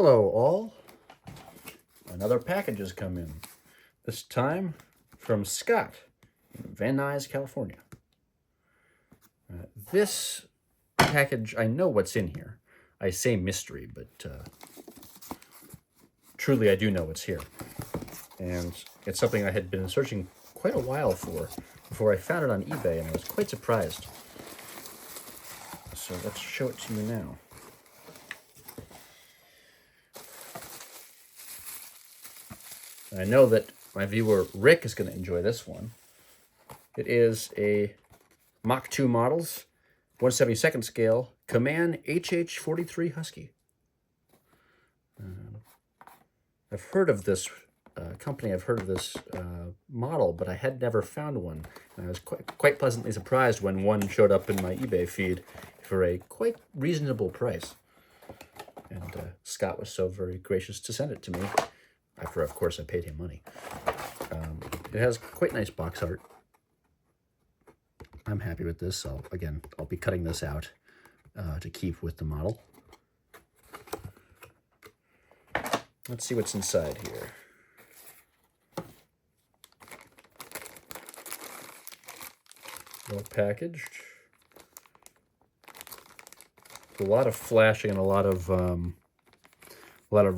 Hello all. Another package has come in. This time from Scott in Van Nuys, California. This package, I know what's in here. I say mystery, but truly I do know what's here. And it's something I had been searching quite a while for before I found it on eBay, and I was quite surprised. So let's show it to you now. I know that my viewer Rick is going to enjoy this one. It is a Mach 2 Models, 1/72nd scale, Kaman HH43 Husky. I've heard of this company, I've heard of this model, but I had never found one. And I was quite pleasantly surprised when one showed up in my eBay feed for a quite reasonable price. And Scott was so very gracious to send it to me, after, of course, I paid him money. It has quite nice box art. I'm happy with this. I'll be cutting this out to keep with the model. Let's see what's inside here. Well packaged. A lot of flashing and a lot of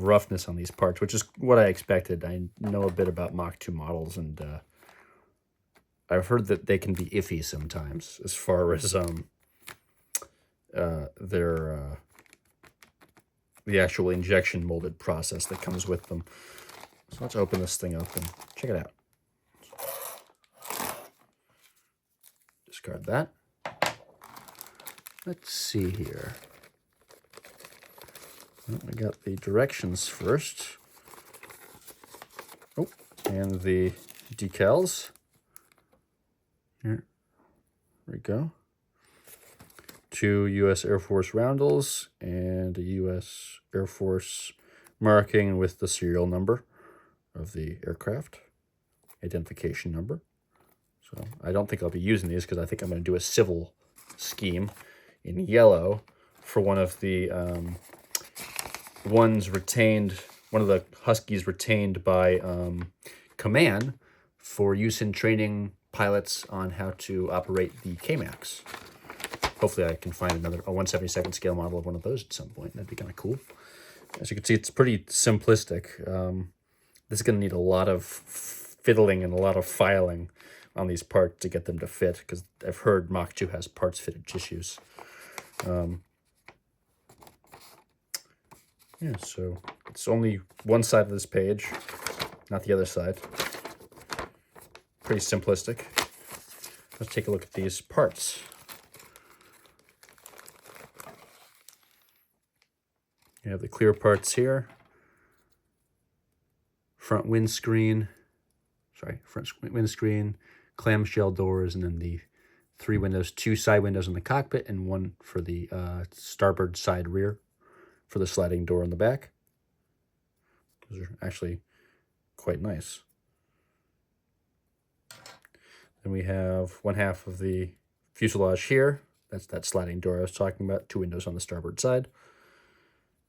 roughness on these parts, which is what I expected. I know a bit about Mach 2 models, and I've heard that they can be iffy sometimes as far as the actual injection molded process that comes with them. So let's open this thing up and check it out. Discard that. Let's see here. Well, we got the directions first. Oh, and the decals. Here we go. 2 U.S. Air Force roundels and a U.S. Air Force marking with the serial number of the aircraft, identification number. So I don't think I'll be using these because I think I'm going to do a civil scheme in yellow for one of the ones retained, one of the Huskies retained by Kaman for use in training pilots on how to operate the K-Max. Hopefully I can find a 1/72nd scale model of one of those at some point. That'd be kind of cool. As you can see, it's pretty simplistic. This is going to need a lot of fiddling and a lot of filing on these parts to get them to fit, because I've heard Mach 2 has parts fitted issues. Yeah, so it's only one side of this page, not the other side. Pretty simplistic. Let's take a look at these parts. You have the clear parts here. Front windscreen, clamshell doors, and then the 3 windows, 2 side windows in the cockpit and 1 for the starboard side rear for the sliding door in the back. Those are actually quite nice. Then we have 1/2 of the fuselage here. That's that sliding door I was talking about, 2 windows on the starboard side.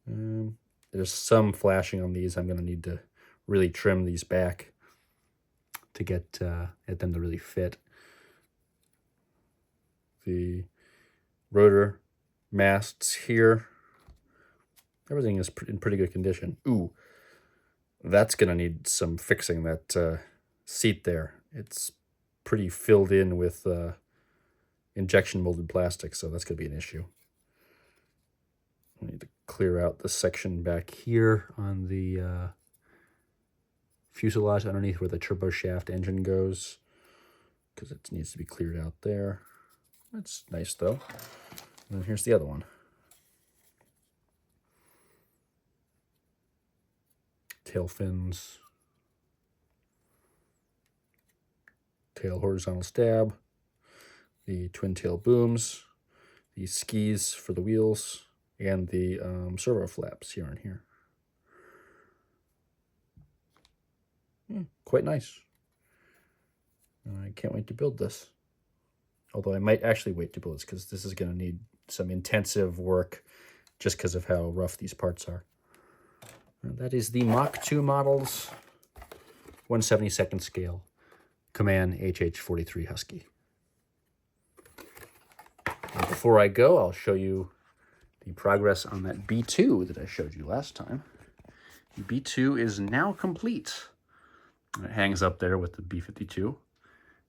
There's some flashing on these. I'm going to need to really trim these back to get them to really fit. The rotor masts here, everything is in pretty good condition. Ooh, that's going to need some fixing, that seat there. It's pretty filled in with injection molded plastic, so that's going to be an issue. I need to clear out the section back here on the fuselage underneath where the turbo shaft engine goes, because it needs to be cleared out there. That's nice, though. And then here's the other one. Tail fins. Tail horizontal stab. The twin tail booms. The skis for the wheels. And the servo flaps here and here. Quite nice. I can't wait to build this. Although I might actually wait to build this, because this is going to need some intensive work just because of how rough these parts are. That is the Mach 2 models, 1/72nd scale, Kaman HH-43 Husky. And before I go, I'll show you the progress on that B2 that I showed you last time. B2 is now complete. It hangs up there with the B52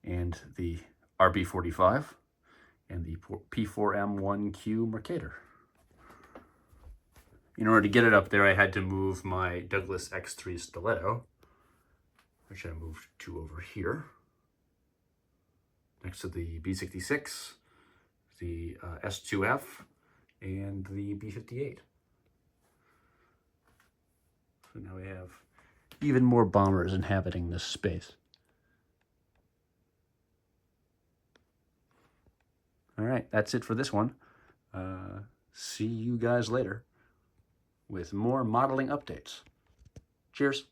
and the RB45 and the P4M1Q Mercator. In order to get it up there, I had to move my Douglas X3 Stiletto, which I moved to over here, next to the B66, the S2F, and the B58. So now we have even more bombers inhabiting this space. All right, that's it for this one. See you guys later with more modeling updates. Cheers.